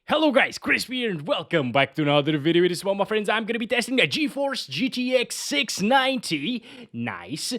Hello guys, Chris here and welcome back to another video. This one, my friends, I'm gonna be testing the GeForce GTX 690, nice,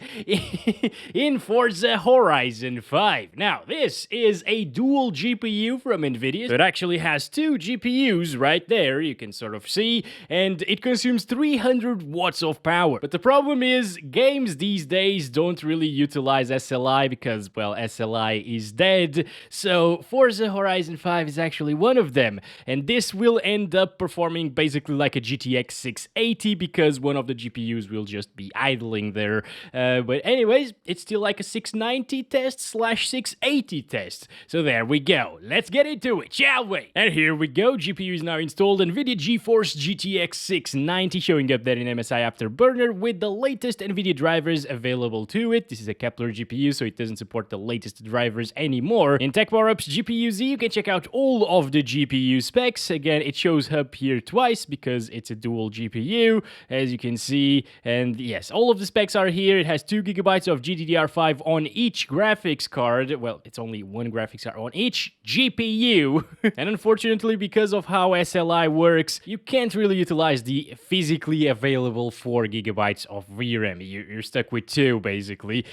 in Forza Horizon 5. Now, this is a dual GPU from Nvidia. So it actually has two GPUs right there, you can sort of see, and it consumes 300 watts of power. But the problem is, games these days don't really utilize SLI because, well, SLI is dead. So Forza Horizon 5 is actually one of them. And this will end up performing basically like a GTX 680 because one of the GPUs will just be idling there. But anyways, it's still like a 690 test slash 680 test. So there we go. Let's get into it, shall we? And here we go. GPU is now installed. Nvidia GeForce GTX 690 showing up there in MSI Afterburner with the latest Nvidia drivers available to it. This is a Kepler GPU, so it doesn't support the latest drivers anymore. In Tech Power-Ups GPU Z, you can check out all of the GPU specs. Again, it shows up here twice because it's a dual GPU, as you can see. And yes, all of the specs are here. It has 2 GB of GDDR5 on each graphics card. Well, it's only one graphics card on each GPU. And unfortunately, because of how SLI works, you can't really utilize the physically available 4 GB of VRAM. You're stuck with 2, basically,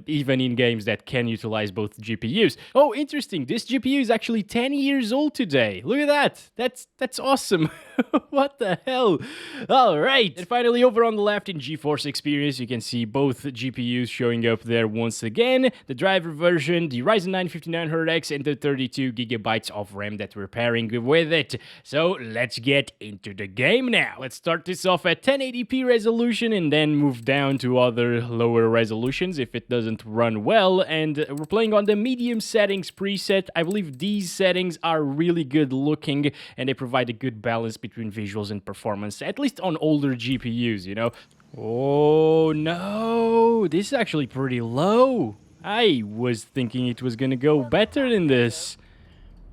even in games that can utilize both GPUs. Oh, interesting. This GPU is actually 10 years old today. Look at that. That's awesome. What the hell? All right. And finally, over on the left in GeForce Experience, you can see both GPUs showing up there once again. The driver version, the Ryzen 9 5900X, and the 32 GB of RAM that we're pairing with it. So let's get into the game now. Let's start this off at 1080p resolution and then move down to other lower resolutions if it doesn't run well. And we're playing on the medium settings preset. I believe these settings are really good looking and they provide a good balance between visuals and performance, at least on older GPUs, you know. Oh no, this is actually pretty low. I was thinking it was gonna go better than this.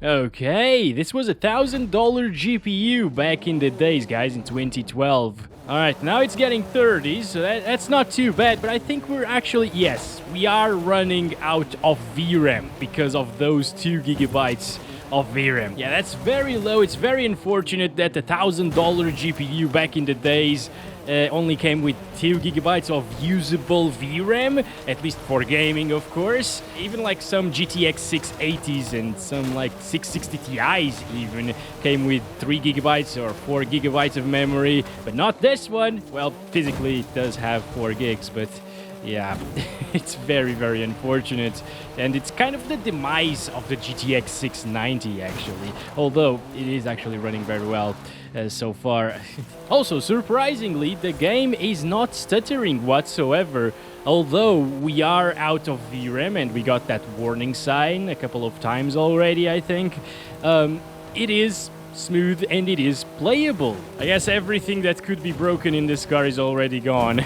Okay, this was a $1,000 GPU back in the days, guys, in 2012. Alright, now it's getting 30, so that's not too bad, but I think we're actually, yes, we are running out of VRAM because of those 2 GB of VRAM. Yeah, that's very low. It's very unfortunate that the $1,000 GPU back in the days only came with 2 GB of usable VRAM, at least for gaming, of course. Even like some GTX 680s and some like 660 Ti's even came with 3 GB or 4 GB of memory, but not this one. Well, physically it does have 4 gigs, but yeah, it's very, very unfortunate. And it's kind of the demise of the GTX 690, actually. Although, it is actually running very well so far. Also, surprisingly, the game is not stuttering whatsoever. Although, we are out of VRAM and we got that warning sign a couple of times already, I think. It is smooth and it is playable. I guess everything that could be broken in this car is already gone.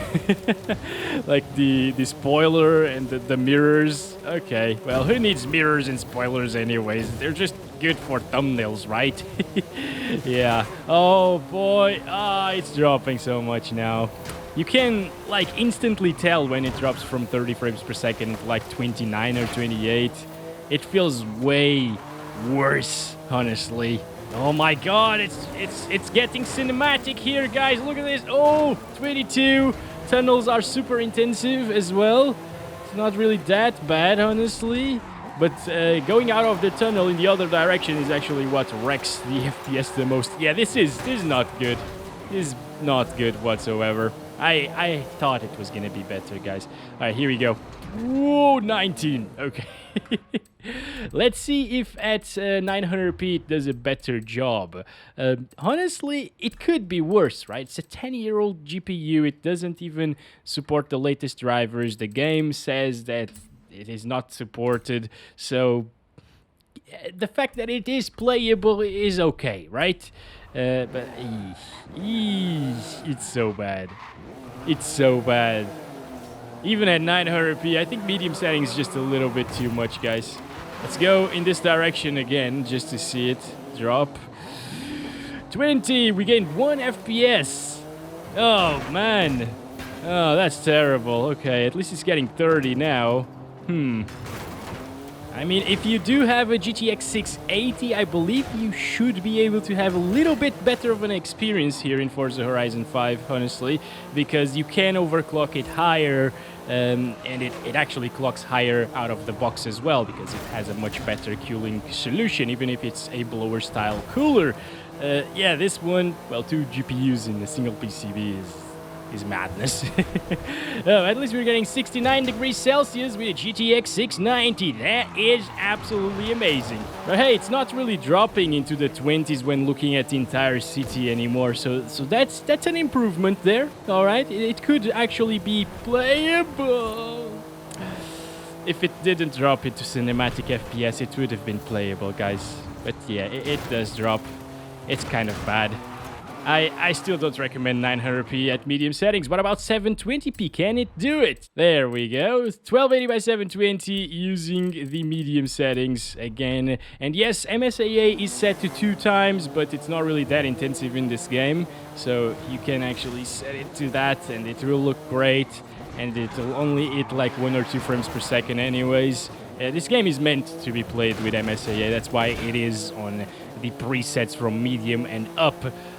Like the spoiler and the mirrors. Okay, well, who needs mirrors and spoilers anyways? They're just good for thumbnails, right? Yeah. Oh boy, it's dropping so much now. You can like instantly tell when it drops from 30 frames per second to like 29 or 28. It feels way worse, honestly. Oh my god, it's getting cinematic here, guys. Look at this. Oh, 22 tunnels are super intensive as well. It's not really that bad, honestly. But going out of the tunnel in the other direction is actually what wrecks the FPS the most. Yeah, this is not good. This is not good whatsoever. I thought it was gonna be better, guys. All right, here we go. Whoa, 19. Okay. Let's see if at 900p it does a better job. Honestly, it could be worse, right? It's a 10-year-old GPU. It doesn't even support the latest drivers. The game says that it is not supported. So the fact that it is playable is okay, right? But it's so bad. It's so bad. Even at 900p, I think medium settings is just a little bit too much, guys. Let's go in this direction again, just to see it drop. 20, we gained 1 FPS. Oh, man. Oh, that's terrible. Okay, at least it's getting 30 now. I mean, if you do have a GTX 680, I believe you should be able to have a little bit better of an experience here in Forza Horizon 5, honestly, because you can overclock it higher, and it actually clocks higher out of the box as well, because it has a much better cooling solution, even if it's a blower style cooler. Yeah, this one, well, 2 GPUs in a single PCB is madness. At least we're getting 69 degrees Celsius with a GTX 690. That is absolutely amazing. But hey, it's not really dropping into the 20s when looking at the entire city anymore, so that's an improvement there. All right, it could actually be playable. If it didn't drop into cinematic FPS, it would have been playable, guys. But yeah, it does drop. It's kind of bad. I still don't recommend 900p at medium settings. What about 720p? Can it do it? There we go. 1280 by 720 using the medium settings again. And yes, MSAA is set to 2 times, but it's not really that intensive in this game. So you can actually set it to that and it will look great. And it'll only hit like 1 or 2 frames per second anyways. This game is meant to be played with MSAA. That's why it is on the presets from medium and up.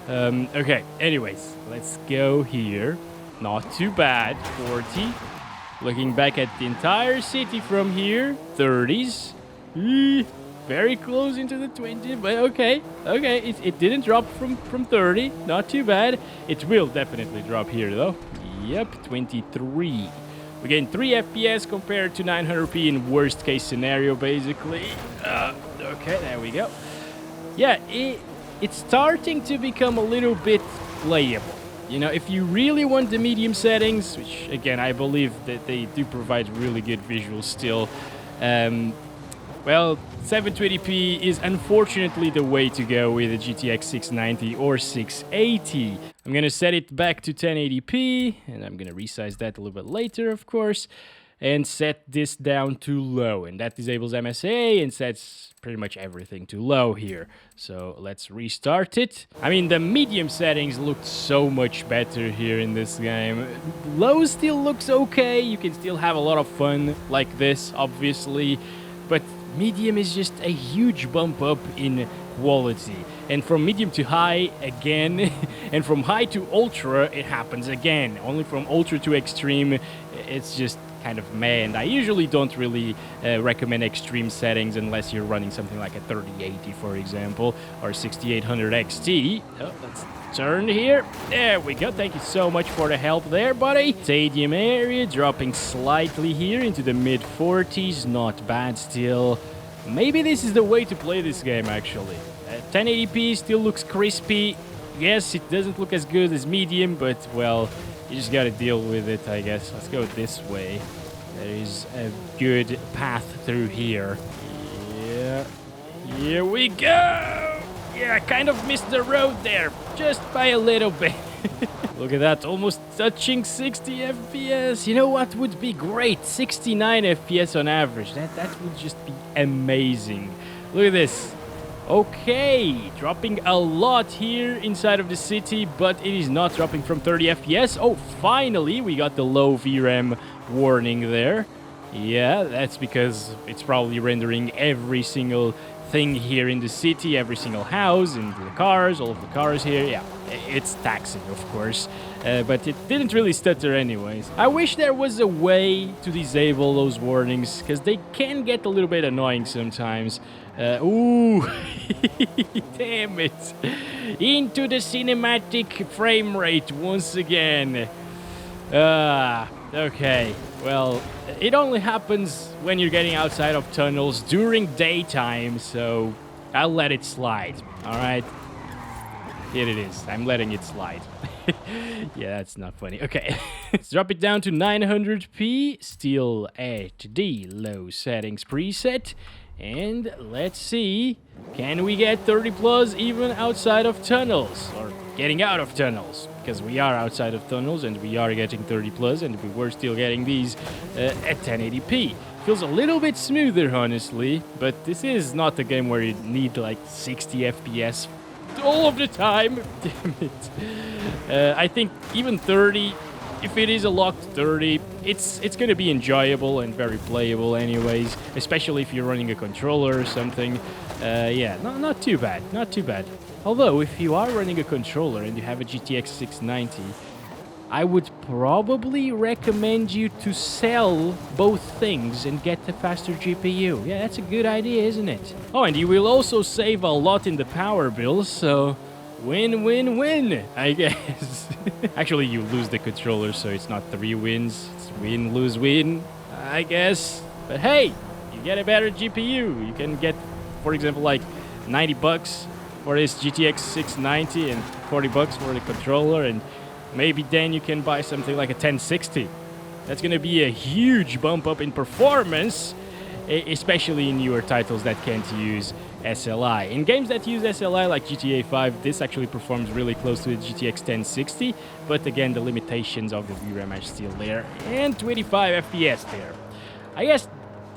Okay, anyways, let's go here. Not too bad. 40. Looking back at the entire city from here. 30s. Very close into the 20, but okay. Okay, it didn't drop from 30. Not too bad. It will definitely drop here, though. Yep, 23. We're getting 3 FPS compared to 900p in worst case scenario, basically. Okay, there we go. Yeah, it's starting to become a little bit playable. You know, if you really want the medium settings, which again, I believe that they do provide really good visuals still, well, 720p is unfortunately the way to go with a GTX 690 or 680. I'm gonna set it back to 1080p, and I'm gonna resize that a little bit later, of course, and set this down to low, and that disables MSA and sets pretty much everything to low here. So let's restart it. I mean, the medium settings looked so much better here in this game. Low still looks okay. You can still have a lot of fun like this, obviously, but medium is just a huge bump up in quality. And from medium to high again, and from high to ultra, it happens again. Only from ultra to extreme, it's just kind of meh. And I usually don't really recommend extreme settings unless you're running something like a 3080, for example, or 6800 XT. Oh, let's turn here. There we go. Thank you so much for the help there, buddy. Stadium area dropping slightly here into the mid 40s. Not bad still. Maybe this is the way to play this game, actually. 1080p still looks crispy. Yes, it doesn't look as good as medium, but, well, you just gotta deal with it, I guess. Let's go this way. There is a good path through here. Yeah. Here we go! Yeah, I kind of missed the road there. Just by a little bit. Look at that, almost touching 60 FPS. You know what would be great? 69 FPS on average. That would just be amazing. Look at this. Okay, dropping a lot here inside of the city, but it is not dropping from 30 FPS. Oh, finally, we got the low VRAM warning there. Yeah, that's because it's probably rendering every single thing here in the city, every single house, and the cars, all of the cars here. Yeah, it's taxing, of course, but it didn't really stutter anyways. I wish there was a way to disable those warnings, because they can get a little bit annoying sometimes. Ooh, damn it. Into the cinematic frame rate once again. Okay. Well, it only happens when you're getting outside of tunnels during daytime, so I'll let it slide. All right. Here it is. I'm letting it slide. Yeah, that's not funny. Okay. Let's drop it down to 900p, still at the low settings preset. And let's see, can we get 30 plus even outside of tunnels, or getting out of tunnels? Because we are outside of tunnels and we are getting 30 plus, and we were still getting these at 1080p. Feels a little bit smoother, honestly, but this is not a game where you need like 60 FPS all of the time. Damn it. I think even 30 if it is a locked 30, it's gonna be enjoyable and very playable anyways, especially if you're running a controller or something. Yeah, not too bad, not too bad. Although, if you are running a controller and you have a GTX 690, I would probably recommend you to sell both things and get a faster GPU. Yeah, that's a good idea, isn't it? Oh, and you will also save a lot in the power bill, so win, win, win, I guess. Actually, you lose the controller, so it's not 3 wins. It's win, lose, win, I guess. But hey, you get a better GPU. You can get, for example, like 90 bucks for this GTX 690 and 40 bucks for the controller, and maybe then you can buy something like a 1060. That's gonna be a huge bump up in performance, especially in newer titles that can't use SLI. In games that use SLI like GTA 5, this actually performs really close to the GTX 1060, but again, the limitations of the VRAM are still there, and 25 FPS there. I guess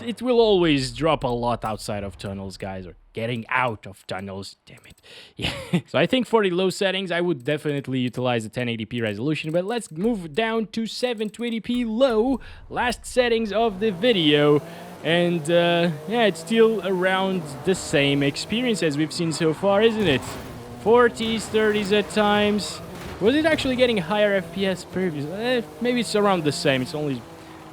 it will always drop a lot outside of tunnels, guys, or getting out of tunnels, damn it. Yeah. So I think for the low settings, I would definitely utilize the 1080p resolution, but let's move down to 720p low, last settings of the video. And yeah, it's still around the same experience as we've seen so far, isn't it? 40s, 30s at times. Was it actually getting higher FPS previously? Maybe it's around the same. It's only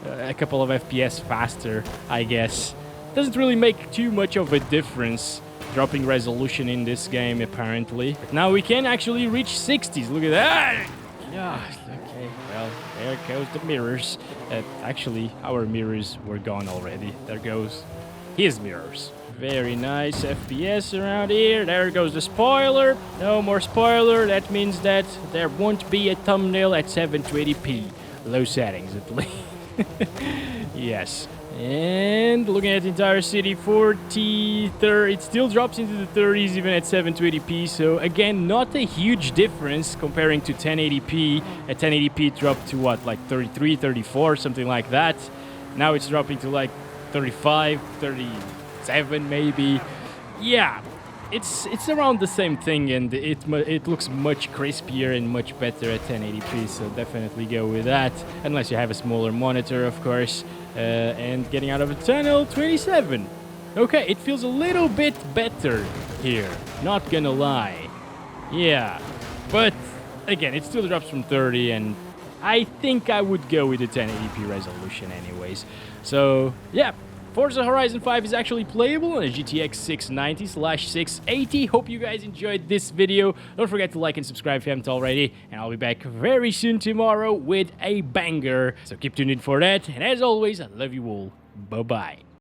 a couple of FPS faster, I guess. Doesn't really make too much of a difference dropping resolution in this game, apparently. But now we can actually reach 60s. Look at that! Yeah, okay, well, there goes the mirrors. Actually, our mirrors were gone already. There goes his mirrors. Very nice FPS around here. There goes the spoiler. No more spoiler. That means that there won't be a thumbnail at 720p. Low settings, at least. Yes. And looking at the entire city, 40, 30, it still drops into the 30s even at 720p. So again, not a huge difference comparing to 1080p. At 1080p it dropped to what, like 33, 34, something like that. Now it's dropping to like 35, 37 maybe. Yeah, it's around the same thing, and it looks much crispier and much better at 1080p, so definitely go with that, unless you have a smaller monitor, of course. And getting out of a tunnel, 27. Okay, it feels a little bit better here, not gonna lie. Yeah, but again, it still drops from 30, and I think I would go with the 1080p resolution anyways. So yeah, Forza Horizon 5 is actually playable on a GTX 690/680. Hope you guys enjoyed this video. Don't forget to like and subscribe if you haven't already. And I'll be back very soon tomorrow with a banger. So keep tuned in for that. And as always, I love you all. Bye-bye.